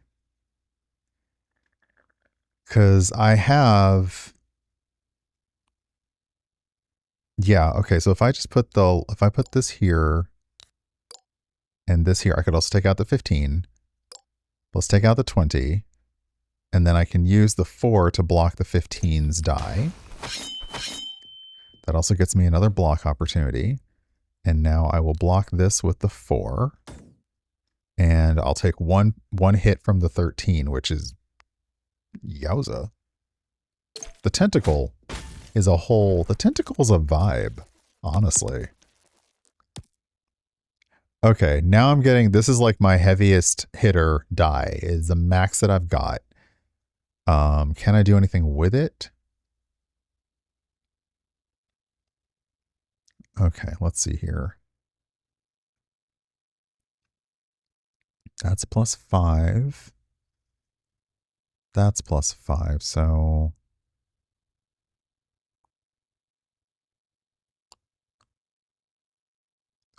because I have... Yeah, okay, so if I just put if I put this here and this here, I could also take out the 15. Let's take out the 20. And then I can use the 4 to block the 15's die. That also gets me another block opportunity. And now I will block this with the 4. And I'll take one hit from the 13, which is... Yowza. The tentacle is a whole... The tentacle is a vibe. honestly. Okay, now I'm getting, this is like my heaviest hitter die, is the max that I've got. Can I do anything with it? Okay, let's see here. That's +5. That's +5, so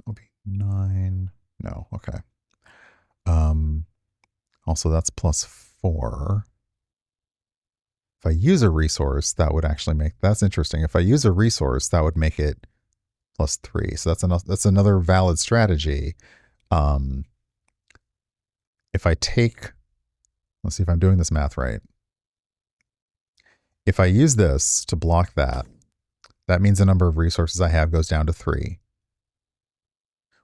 it'll be 9. No, okay. Also that's +4. If I use a resource, that would actually make, that's interesting. If I use a resource, that would make it +3. So that's another valid strategy. If I take, let's see if I'm doing this math right. If I use this to block that, that means the number of resources I have goes down to 3,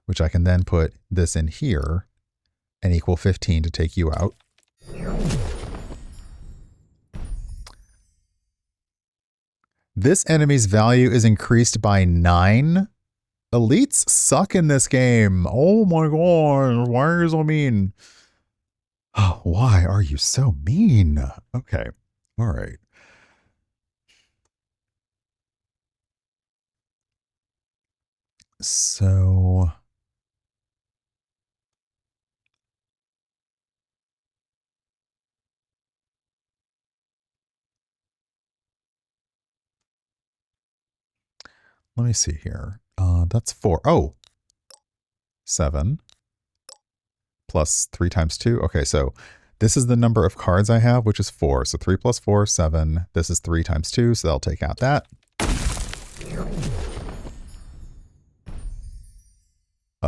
which I can then put this in here and equal 15 to take you out. This enemy's value is increased by 9. Elites suck in this game. Oh my god, why are you so mean? Oh, why are you so mean? Okay, all right. So let me see here. That's 4. Oh, 7 plus 3 times 2. Okay, so this is the number of cards I have, which is 4. So 3 plus 4, 7. This is 3 times 2, so that'll take out that.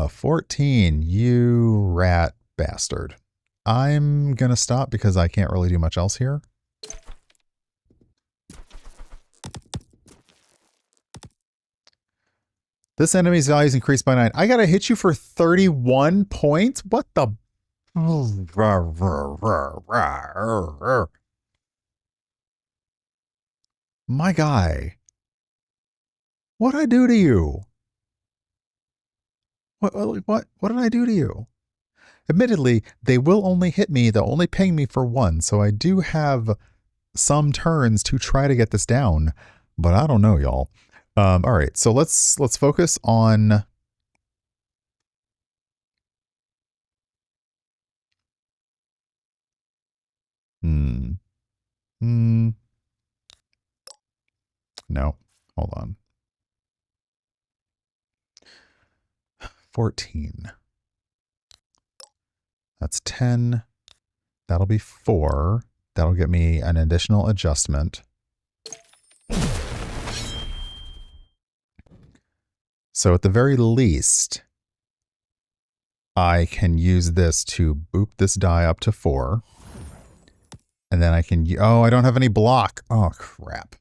14, you rat bastard. I'm going to stop because I can't really do much else here. This enemy's value is increased by 9. I got to hit you for 31 points? What the? My guy. What'd I do to you? What did I do to you? Admittedly, they will only hit me. They'll only ping me for 1. So I do have some turns to try to get this down, but I don't know, y'all. All right, so let's focus on no, hold on. 14. That's 10. That'll be 4. That'll get me an additional adjustment. So at the very least, I can use this to boop this die up to 4. And then I can, oh, I don't have any block. Oh, crap.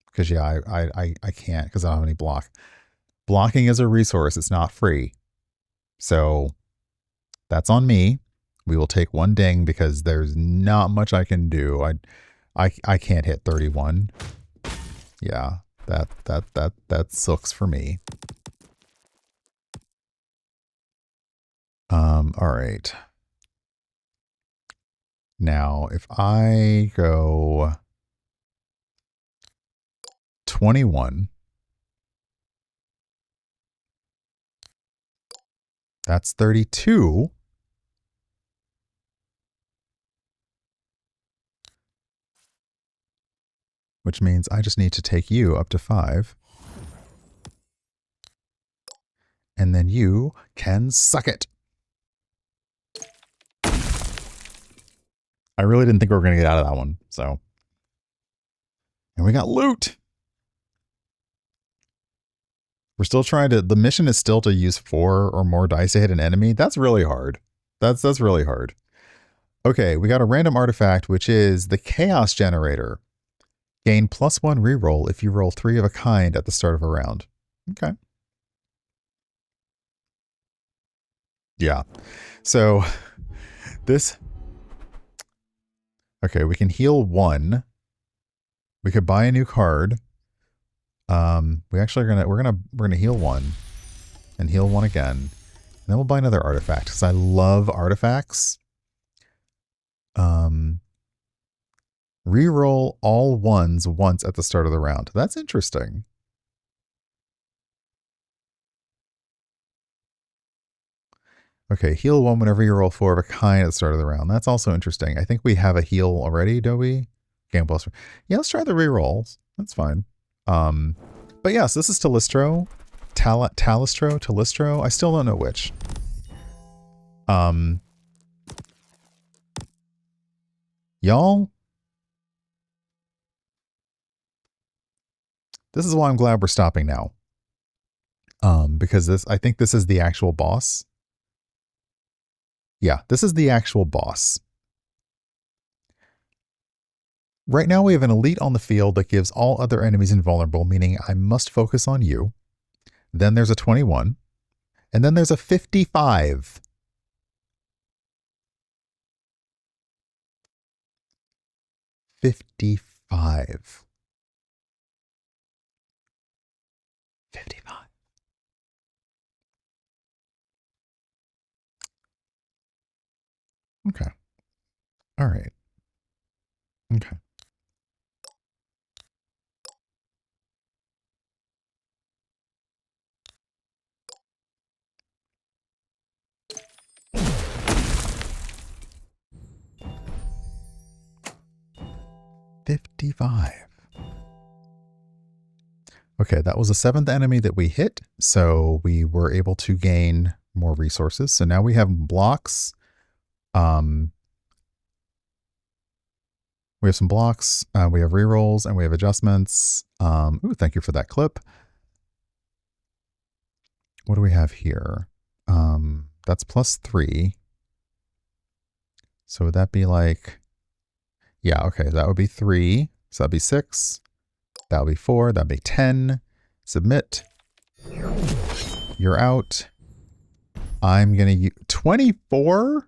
Because, yeah, I can't because I don't have any block. Blocking is a resource. It's not free. So that's on me. We will take 1 ding because there's not much I can do. I can't hit 31. Yeah, that sucks for me. All right. Now, if I go 21, that's 32. Which means I just need to take you up to 5. And then you can suck it. I really didn't think we were going to get out of that one, so. And we got loot. We're still trying to, the mission is still to use 4 or more dice to hit an enemy. That's really hard. That's really hard. Okay, we got a random artifact, which is the Chaos Generator. Gain +1 reroll if you roll 3 of a kind at the start of a round. Okay. Yeah. So this, okay, we can heal 1. We could buy a new card. We're gonna heal one and heal one again. And then we'll buy another artifact because I love artifacts. Reroll all ones once at the start of the round. That's interesting. Okay, heal one whenever you roll 4 of a kind at the start of the round. That's also interesting. I think we have a heal already, don't we? Gamble. Yeah, let's try the rerolls. That's fine. But yes, this is Talystro. Talystro. I still don't know which. Y'all, this is why I'm glad we're stopping now. Because I think this is the actual boss. Yeah, this is the actual boss. Right now we have an elite on the field that gives all other enemies invulnerable, meaning I must focus on you. Then there's a 21. And then there's a 55. 55. 55. Okay. All right. Okay. $55. Okay, that was the 7th enemy that we hit, so we were able to gain more resources. So now we have blocks. We have some blocks, we have rerolls, and we have adjustments. Ooh, thank you for that clip. What do we have here? That's +3. So would that be like, yeah, okay, that would be 3. So that'd be 6. That would be 4. That'd be 10. Submit. You're out. I'm gonna use 24.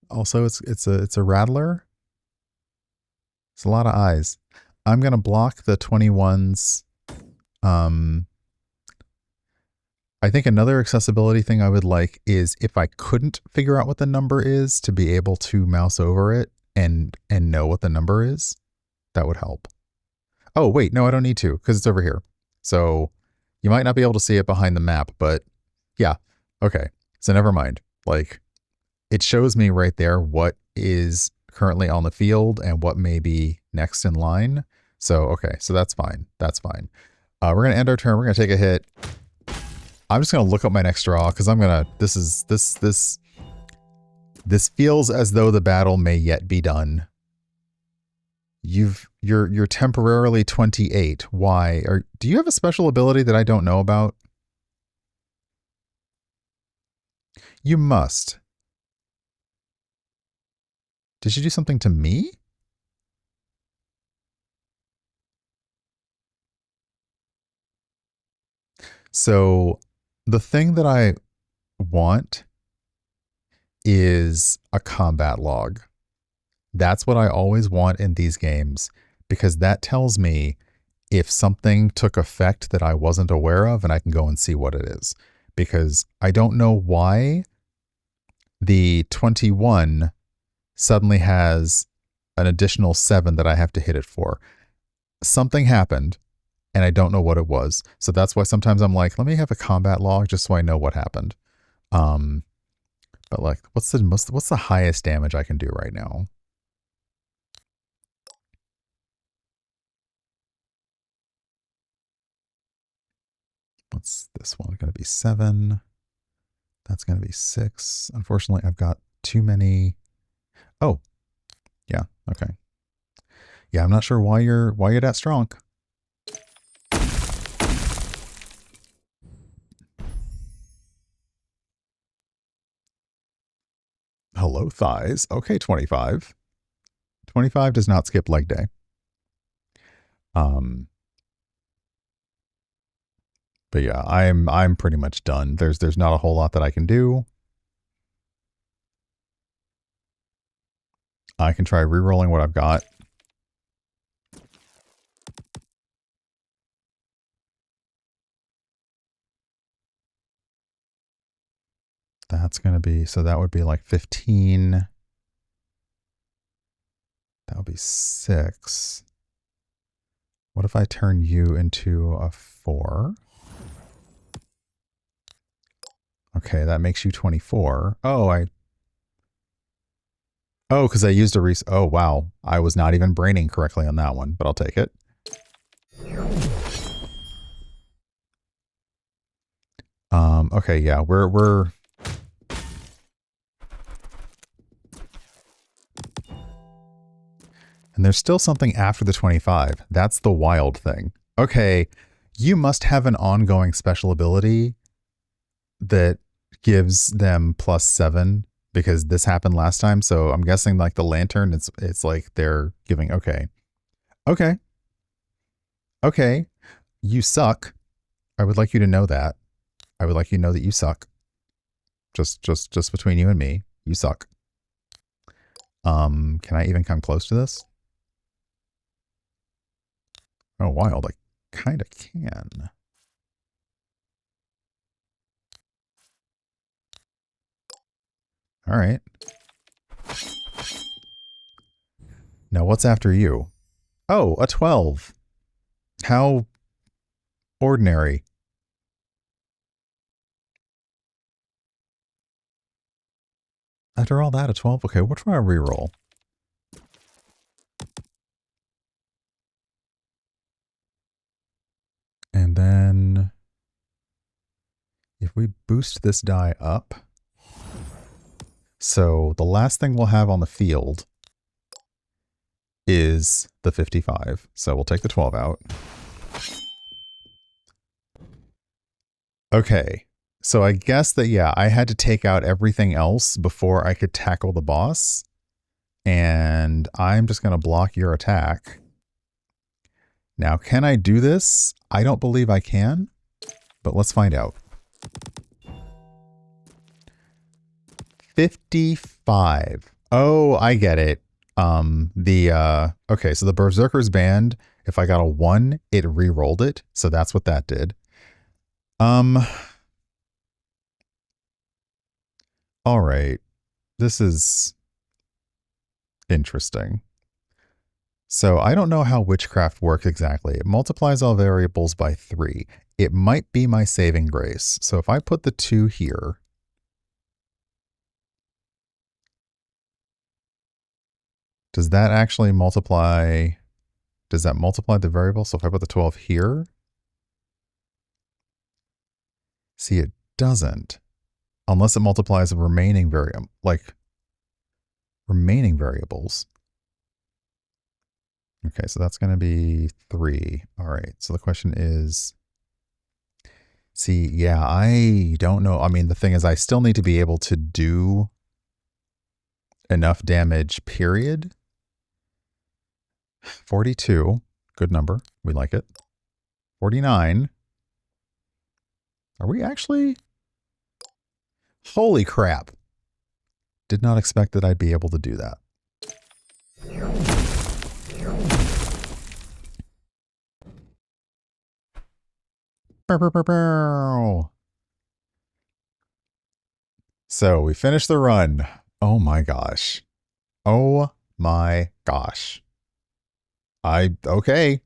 Also, it's a rattler. It's a lot of eyes. I'm gonna block the 21s. I think another accessibility thing I would like is if I couldn't figure out what the number is, to be able to mouse over it and know what the number is. That would help. Oh, wait, no, I don't need to because it's over here. So you might not be able to see it behind the map, but yeah. Okay. So never mind. Like, it shows me right there what is currently on the field and what may be next in line. So, okay. So that's fine. That's fine. We're going to end our turn. We're going to take a hit. I'm just going to look up my next draw because I'm going to, this feels as though the battle may yet be done. You're temporarily 28. Why? Do you have a special ability that I don't know about? You must. Did you do something to me? So the thing that I want is a combat log. That's what I always want in these games because that tells me if something took effect that I wasn't aware of and I can go and see what it is. Because I don't know why the 21 suddenly has an additional 7 that I have to hit it for. Something happened and I don't know what it was. So that's why sometimes I'm like, let me have a combat log just so I know what happened. But like, what's the highest damage I can do right now? What's this one going to be? 7. That's going to be 6. Unfortunately, I've got too many. Oh, yeah. Okay. Yeah, I'm not sure why you're that strong. Hello, thighs. Okay, 25. 25 does not skip leg day. But yeah, I'm pretty much done. There's not a whole lot that I can do. I can try re-rolling what I've got. that's going to be, so that would be like 15. That would be 6. What if I turn you into a 4? Okay, that makes you 24. Oh, because I used a oh, wow. I was not even braining correctly on that one, but I'll take it. Okay, yeah, we're and there's still something after the 25. That's the wild thing. Okay, you must have an ongoing special ability that gives them +7 because this happened last time. So I'm guessing like the lantern, it's like they're giving, okay. You suck. I would like you to know that. I would like you to know that you suck. Just between you and me, you suck. Can I even come close to this? Oh, wild. I kind of can. All right. Now what's after you? Oh, a 12. How ordinary. After all that, a 12? Okay, what do I reroll? And then if we boost this die up, so the last thing we'll have on the field is the 55. So we'll take the 12 out. Okay. So I guess that, yeah, I had to take out everything else before I could tackle the boss. And I'm just going to block your attack. Now, can I do this? I don't believe I can, but let's find out. 55. Oh, I get it. Okay, so the Berserker's Band, if I got a 1, it re-rolled it. So that's what that did. All right. This is interesting. So I don't know how witchcraft works exactly. It multiplies all variables by 3. It might be my saving grace. So if I put the 2 here, does that actually multiply? Does that multiply the variable? So if I put the 12 here, see, it doesn't. Unless it multiplies the remaining remaining variables. Okay, so that's going to be 3. All right, so the question is, see, yeah, I don't know. I mean, the thing is, I still need to be able to do enough damage, period. 42, good number. We like it. 49. Are we actually? Holy crap. Did not expect that I'd be able to do that. So we finished the run. Oh my gosh. Oh my gosh. Okay.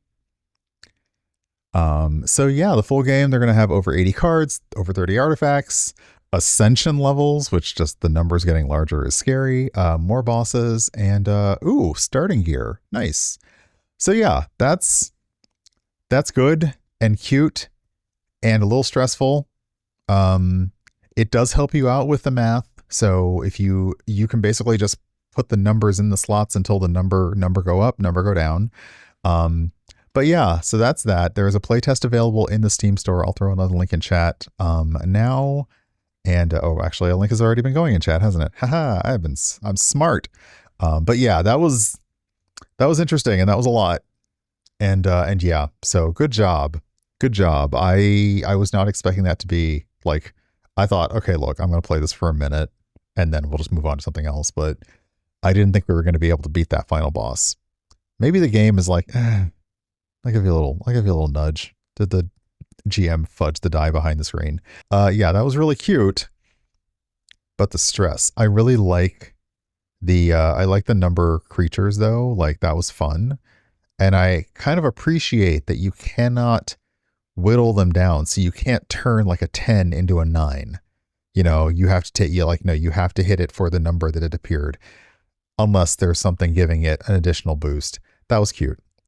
So yeah, the full game, they're going to have over 80 cards, over 30 artifacts, ascension levels, which just the numbers getting larger is scary, more bosses, and ooh, starting gear. Nice. So yeah, that's good and cute and a little stressful. It does help you out with the math. So if you can basically just put the numbers in the slots until the number go up, number go down. But yeah, so that's that. There is a playtest available in the Steam store. I'll throw another link in chat now. And oh, actually, a link has already been going in chat, hasn't it? Haha, I'm smart. But yeah, that was interesting, and that was a lot. And yeah, so good job. Good job. I was not expecting that to be like, I thought, okay, look, I'm going to play this for a minute and then we'll just move on to something else. But I didn't think we were going to be able to beat that final boss. Maybe the game is like, I'll give you a little nudge. Did the GM fudge the die behind the screen? Yeah, that was really cute. but the stress. I really like I like the number creatures though. Like that was fun. And I kind of appreciate that you cannot whittle them down. So you can't turn like a 10 into a 9. You have to take, no, you have to hit it for the number that it appeared, unless there's something giving it an additional boost. That was cute.